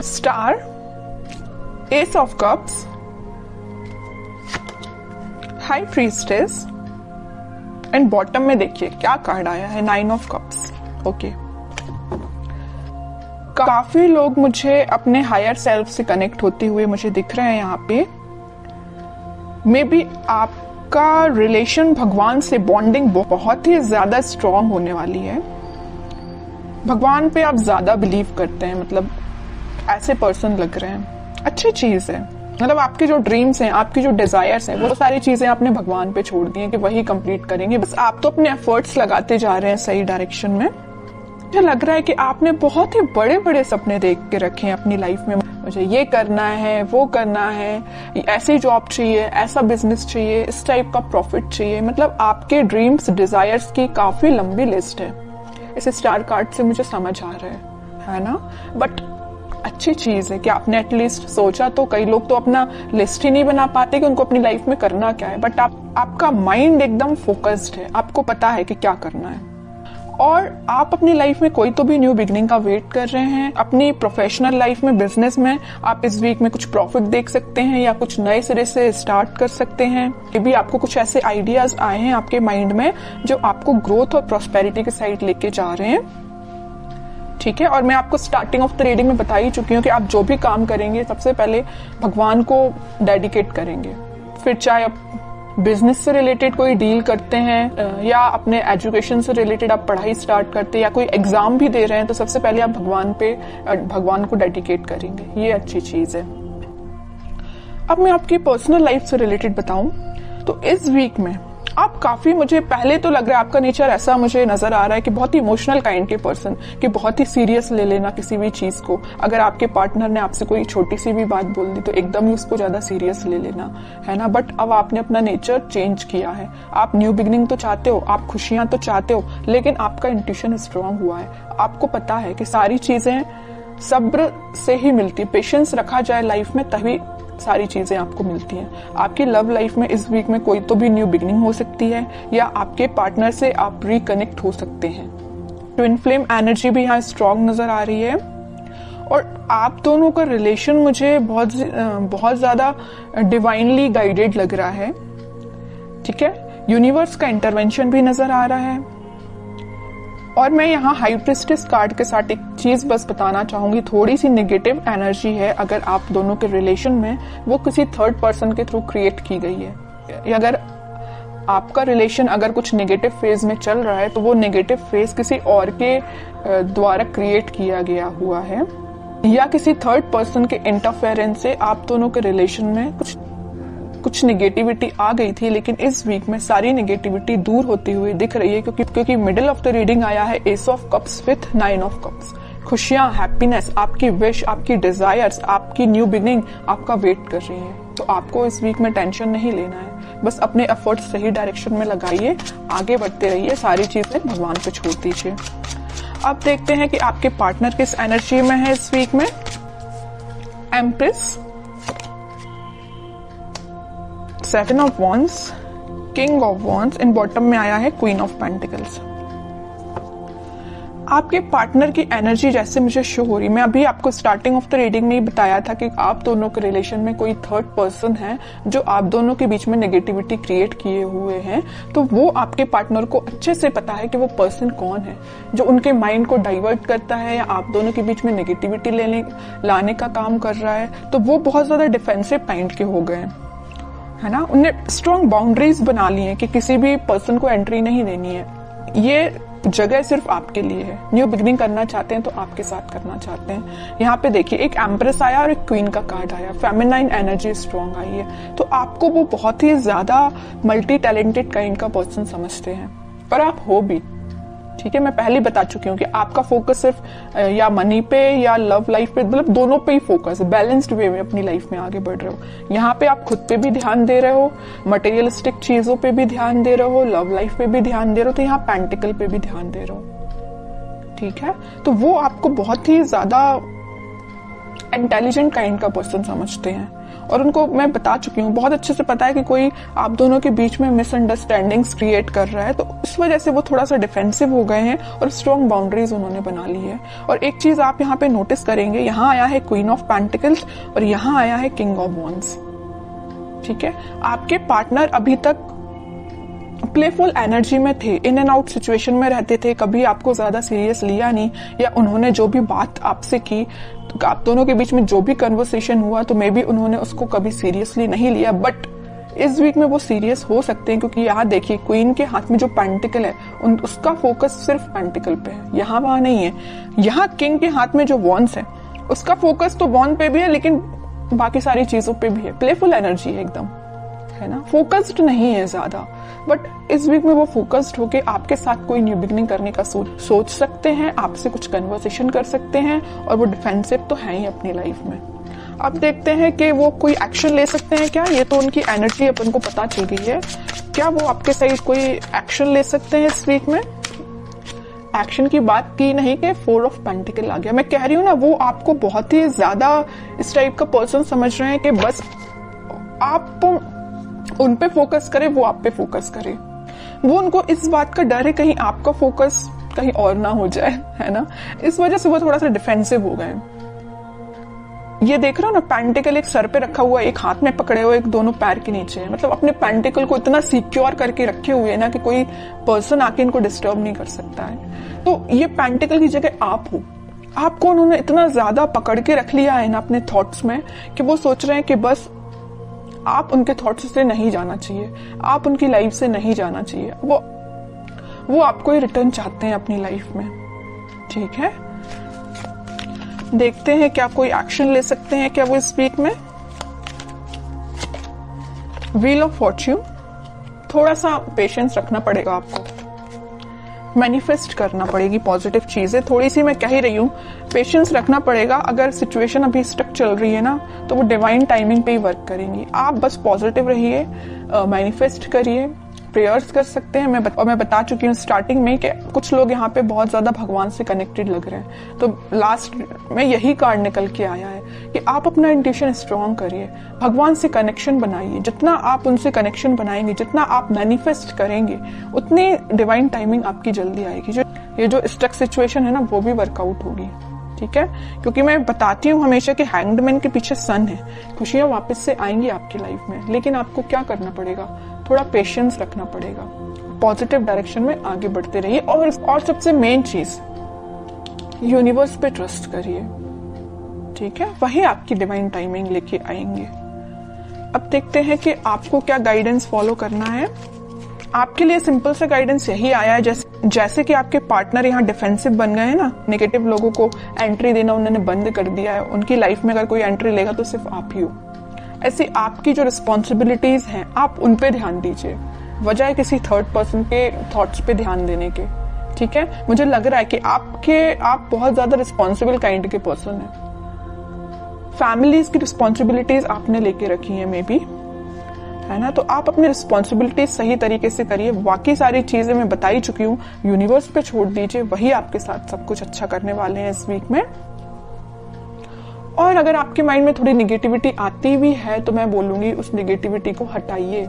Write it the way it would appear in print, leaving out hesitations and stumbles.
Star, S of cups, high priestess and bottom में देखिए क्या कार्ड आया है, 9 ऑफ कप्स। ओके, काफी लोग मुझे अपने हायर सेल्फ से कनेक्ट होते हुए मुझे दिख रहे हैं यहाँ पे। मे बी आपका रिलेशन भगवान से बॉन्डिंग बहुत ही ज्यादा स्ट्रांग होने वाली है। भगवान पे आप ज्यादा बिलीव करते हैं, मतलब ऐसे पर्सन लग रहे हैं। अच्छी चीज है, मतलब आपके जो ड्रीम्स हैं, आपकी जो डिजायर्स हैं, वो सारी चीजें आपने भगवान पे छोड़ दी हैं कि वही कंप्लीट करेंगे। बस आप तो अपने एफर्ट्स लगाते जा रहे हैं सही डायरेक्शन में। मुझे लग रहा है कि आपने बहुत ही बड़े बड़े सपने देख के रखे हैं अपनी लाइफ में। मुझे ये करना है, वो करना है, ऐसी जॉब चाहिए, ऐसा बिजनेस चाहिए, इस टाइप का प्रॉफिट चाहिए। मतलब आपके ड्रीम्स, डिजायर्स की काफी लंबी लिस्ट है। इस स्टार कार्ड से मुझे समझ आ रहा है ना। बट अच्छी चीज है कि आपने एटलीस्ट सोचा। तो कई लोग तो अपना लिस्ट ही नहीं बना पाते कि उनको अपनी लाइफ में करना क्या है। बट आपका माइंड एकदम फोकस्ड है, आपको पता है कि क्या करना है। और आप अपनी लाइफ में कोई तो भी न्यू बिगनिंग का वेट कर रहे हैं। अपनी प्रोफेशनल लाइफ में, बिजनेस में आप इस वीक में कुछ प्रॉफिट देख सकते हैं या कुछ नए सिरे से स्टार्ट कर सकते हैं। ये भी आपको कुछ ऐसे आइडियाज आए हैं आपके माइंड में जो आपको ग्रोथ और प्रॉस्पेरिटी के साइड लेके जा रहे हैं। ठीक है, और मैं आपको स्टार्टिंग ऑफ द रीडिंग में बता ही चुकी हूँ कि आप जो भी काम करेंगे सबसे पहले भगवान को डेडिकेट करेंगे। फिर चाहे आप बिजनेस से रिलेटेड कोई डील करते हैं या अपने एजुकेशन से रिलेटेड आप पढ़ाई स्टार्ट करते हैं या कोई एग्जाम भी दे रहे हैं, तो सबसे पहले आप भगवान को डेडिकेट करेंगे। ये अच्छी चीज है। अब मैं आपकी पर्सनल लाइफ से रिलेटेड बताऊं तो इस वीक में आप काफी, मुझे पहले तो लग रहा है आपका नेचर ऐसा मुझे नजर आ रहा है कि बहुत ही इमोशनल काइंड के पर्सन, कि बहुत ही सीरियस ले लेना किसी भी चीज को। अगर आपके पार्टनर ने आपसे कोई छोटी सी भी बात बोल दी तो एकदम ही उसको ज्यादा सीरियस ले लेना, है ना। बट अब आपने अपना नेचर चेंज किया है। आप न्यू बिगनिंग तो चाहते हो, आप खुशियां तो चाहते हो, लेकिन आपका इंट्यूशन स्ट्रांग हुआ है। आपको पता है कि सारी चीजें सब्र से ही मिलती है। पेशेंस रखा जाए लाइफ में तभी सारी चीजें आपको मिलती हैं। आपकी लव लाइफ में इस वीक में कोई तो भी न्यू बिगनिंग हो सकती है या आपके पार्टनर से आप रिकनेक्ट हो सकते हैं। ट्विन फ्लेम एनर्जी भी यहाँ स्ट्रांग नजर आ रही है और आप दोनों का रिलेशन मुझे बहुत ज्यादा डिवाइनली गाइडेड लग रहा है। ठीक है, यूनिवर्स का इंटरवेंशन भी नजर आ रहा है। और मैं यहाँ हाई प्रीस्टेस कार्ड के साथ एक चीज बस बताना चाहूंगी, थोड़ी सी नेगेटिव एनर्जी है अगर आप दोनों के रिलेशन में, वो किसी थर्ड पर्सन के थ्रू क्रिएट की गई है। अगर आपका रिलेशन अगर कुछ नेगेटिव फेज में चल रहा है तो वो नेगेटिव फेज किसी और के द्वारा क्रिएट किया गया हुआ है या किसी थर्ड पर्सन के इंटरफेरेंस से आप दोनों के रिलेशन में कुछ नेगेटिविटी आ गई थी। लेकिन इस वीक में सारी नेगेटिविटी दूर होती हुई दिख रही है क्योंकि मिडिल ऑफ द रीडिंग आया है S of cups with 9 of cups. खुशियां, हैप्पीनेस, आपकी विश, आपकी डिजायर्स, आपकी न्यू बिगनिंग आपका वेट कर रही है। तो आपको इस वीक में टेंशन नहीं लेना है, बस अपने एफर्ट्स सही डायरेक्शन में लगाइए, आगे बढ़ते रहिए, सारी चीजें भगवान पे छोड़ दीजिए। अब देखते हैं कि आपके पार्टनर किस एनर्जी में है इस वीक में। Empress, 7 of wands, king of wands and bottom में आया है क्वीन ऑफ पेंटिकल्स। आपके पार्टनर की एनर्जी जैसे मुझे शो हो रही, मैं अभी आपको स्टार्टिंग ऑफ द रीडिंग में ही बताया था कि आप दोनों के रिलेशन में कोई थर्ड पर्सन है जो आप दोनों के बीच में नेगेटिविटी क्रिएट किए हुए हैं। तो वो आपके पार्टनर को अच्छे से पता है कि वो पर्सन कौन है जो उनके माइंड को डाइवर्ट करता है या आप दोनों के बीच में नेगेटिविटी लाने का काम कर रहा है। तो वो बहुत ज्यादा डिफेंसिव काइंड के हो गए, है ना। उन्हें स्ट्रॉन्ग बाउंड्रीज बना ली है कि किसी भी पर्सन को एंट्री नहीं देनी है। ये जगह सिर्फ आपके लिए है। न्यू बिगनिंग करना चाहते हैं तो आपके साथ करना चाहते हैं। यहाँ पे देखिए एक एम्प्रेस आया और एक क्वीन का कार्ड आया, फेमिनाइन एनर्जी स्ट्रॉन्ग आई है। तो आपको वो बहुत ही ज्यादा मल्टी टैलेंटेड काइंड का पर्सन समझते हैं और आप हो भी। ठीक है, मैं पहले ही बता चुकी हूँ कि आपका फोकस सिर्फ या मनी पे या लव लाइफ पे, मतलब दोनों पे ही फोकस है। बैलेंस्ड वे में अपनी लाइफ में आगे बढ़ रहे हो। यहाँ पे आप खुद पे भी ध्यान दे रहे हो, मटेरियलिस्टिक चीजों पे भी ध्यान दे रहे हो, लव लाइफ पे भी ध्यान दे रहे हो, तो यहाँ पेंटिकल पे भी ध्यान दे रहे हो। ठीक है, तो वो आपको बहुत ही ज्यादा इंटेलिजेंट काइंड का पर्सन समझते हैं और उनको मैं बता चुकी हूँ, बहुत अच्छे से पता है कि कोई आप दोनों के बीच में मिसअंडरस्टैंडिंग्स क्रिएट कर रहा है, तो इस वजह से वो थोड़ा सा डिफेंसिव हो गए हैं और स्ट्रॉन्ग बाउंड्रीज उन्होंने बना ली है। और एक चीज आप यहाँ पे नोटिस करेंगे, यहाँ आया है क्वीन ऑफ पेंटिकल्स और यहाँ आया है किंग ऑफ वॉन्ड्स। ठीक है, आपके पार्टनर अभी तक प्लेफुल एनर्जी में थे, इन एंड आउट सिचुएशन में रहते थे, कभी आपको ज्यादा सीरियस लिया नहीं, या उन्होंने जो भी बात आपसे की, तो आप दोनों के बीच में जो भी कन्वर्सेशन हुआ तो मे बी उन्होंने उसको कभी सीरियसली नहीं लिया। बट इस वीक में वो सीरियस हो सकते हैं, क्योंकि यहाँ देखिए क्वीन के हाथ में जो पेंटिकल है उसका फोकस सिर्फ पेंटिकल पे है, यहाँ वहां नहीं है। यहाँ किंग के हाथ में जो वॉन्ड्स है उसका फोकस तो वॉन्ड पे भी है, लेकिन बाकी सारी चीजों पे भी है। प्लेफुल एनर्जी है एकदम, है ना, फोकस्ड नहीं है ज्यादा। बट इस वीक में वो फोकस्ड होके आपके साथ कोई न्यू बिगनिंग करने का सोच सकते हैं, आपसे कुछ कन्वर्सेशन कर सकते हैं, और वो डिफेंसिव तो है ही अपनी लाइफ में। अब देखते हैं कि वो कोई एक्शन ले सकते हैं क्या। ये तो उनकी एनर्जी अपन को पता चल गई है, क्या वो आपके साइड कोई एक्शन ले सकते हैं इस वीक में। एक्शन की बात की नहीं कि 4 ऑफ पेंटिकल आ गया। मैं कह रही हूँ ना, वो आपको बहुत ही ज्यादा इस टाइप का पर्सन समझ रहे हैं कि बस आप उन पे फोकस करें, वो आप पे फोकस करें। वो उनको इस बात का डर है कहीं आपका फोकस कहीं और ना हो जाए, है ना, इस वजह से वो थोड़ा सा डिफेंसिव हो गए। ये देख रहे हो ना, पेंटिकल एक सर पे रखा हुआ, एक हाथ में पकड़े हुए, एक दोनों पैर के नीचे है। मतलब अपने पेंटिकल को इतना सिक्योर करके रखे हुए है ना कि कोई पर्सन आके इनको डिस्टर्ब नहीं कर सकता है। तो ये पेंटिकल की जगह आप हो, आपको उन्होंने इतना ज्यादा पकड़ के रख लिया है ना अपने थॉट्स में कि वो सोच रहे हैं कि बस आप उनके थॉट्स से नहीं जाना चाहिए, आप उनकी लाइफ से नहीं जाना चाहिए। वो आपको ही रिटर्न चाहते हैं अपनी लाइफ में। ठीक है, देखते हैं क्या कोई एक्शन ले सकते हैं क्या वो इस वीक में। व्हील ऑफ फॉर्च्यून, थोड़ा सा पेशेंस रखना पड़ेगा आपको, मैनिफेस्ट करना पड़ेगी पॉजिटिव चीजें। थोड़ी सी मैं कह ही रही हूँ, पेशेंस रखना पड़ेगा। अगर सिचुएशन अभी स्टक चल रही है ना, तो वो डिवाइन टाइमिंग पे ही वर्क करेंगी। आप बस पॉजिटिव रहिए, मैनिफेस्ट करिए, प्रेयर्स कर सकते हैं। मैं बता चुकी हूँ स्टार्टिंग में कि कुछ लोग यहाँ पे बहुत ज्यादा भगवान से कनेक्टेड लग रहे हैं, तो लास्ट में यही कार्ड निकल के आया है कि आप अपना इंट्यूशन स्ट्रांग करिए, भगवान से कनेक्शन बनाइए। जितना आप उनसे कनेक्शन बनाएंगे, जितना आप मैनिफेस्ट करेंगे, उतनी डिवाइन टाइमिंग आपकी जल्दी आएगी। ये जो स्टक सिचुएशन है ना, वो भी वर्कआउट होगी। ठीक है, क्योंकि मैं बताती हूँ हमेशा कि हैंग्ड मैन के पीछे सन है, खुशियां वापस से आएंगी आपकी लाइफ में। लेकिन आपको क्या करना पड़ेगा, थोड़ा पेशेंस रखना पड़ेगा, पॉजिटिव डायरेक्शन में आगे बढ़ते रहिए। और सबसे मेन चीज, यूनिवर्स पे ट्रस्ट करिए। ठीक है, वही आपकी डिवाइन टाइमिंग लेके आएंगे। अब देखते हैं कि आपको क्या गाइडेंस फॉलो करना है। आपके लिए सिंपल सा गाइडेंस यही आया है, जैसे कि आपके पार्टनर यहाँ डिफेंसिव बन गए हैं ना, नेगेटिव लोगों को एंट्री देना उन्होंने बंद कर दिया है, उनकी लाइफ में अगर कोई एंट्री लेगा तो सिर्फ आप ही हो। ऐसे आपकी जो रिस्पॉन्सिबिलिटीज हैं, आप उन पे ध्यान दीजिए, बजाय किसी थर्ड पर्सन के थॉट्स पे ध्यान देने के। ठीक है, मुझे लग रहा है कि आप बहुत ज्यादा रिस्पॉन्सिबल काइंड के पर्सन हैं। फैमिलीज की रिस्पॉन्सिबिलिटीज आपने लेके रखी है मे बी, है ना, तो आप अपनी रिस्पॉन्सिबिलिटीज सही तरीके से करिए। बाकी सारी चीजें मैं बता ही चुकी हूँ, यूनिवर्स पे छोड़ दीजिए, वही आपके साथ सब कुछ अच्छा करने वाले हैं इस वीक में। और अगर आपके माइंड में थोड़ी निगेटिविटी आती भी है तो मैं बोलूंगी उस निगेटिविटी को हटाइए।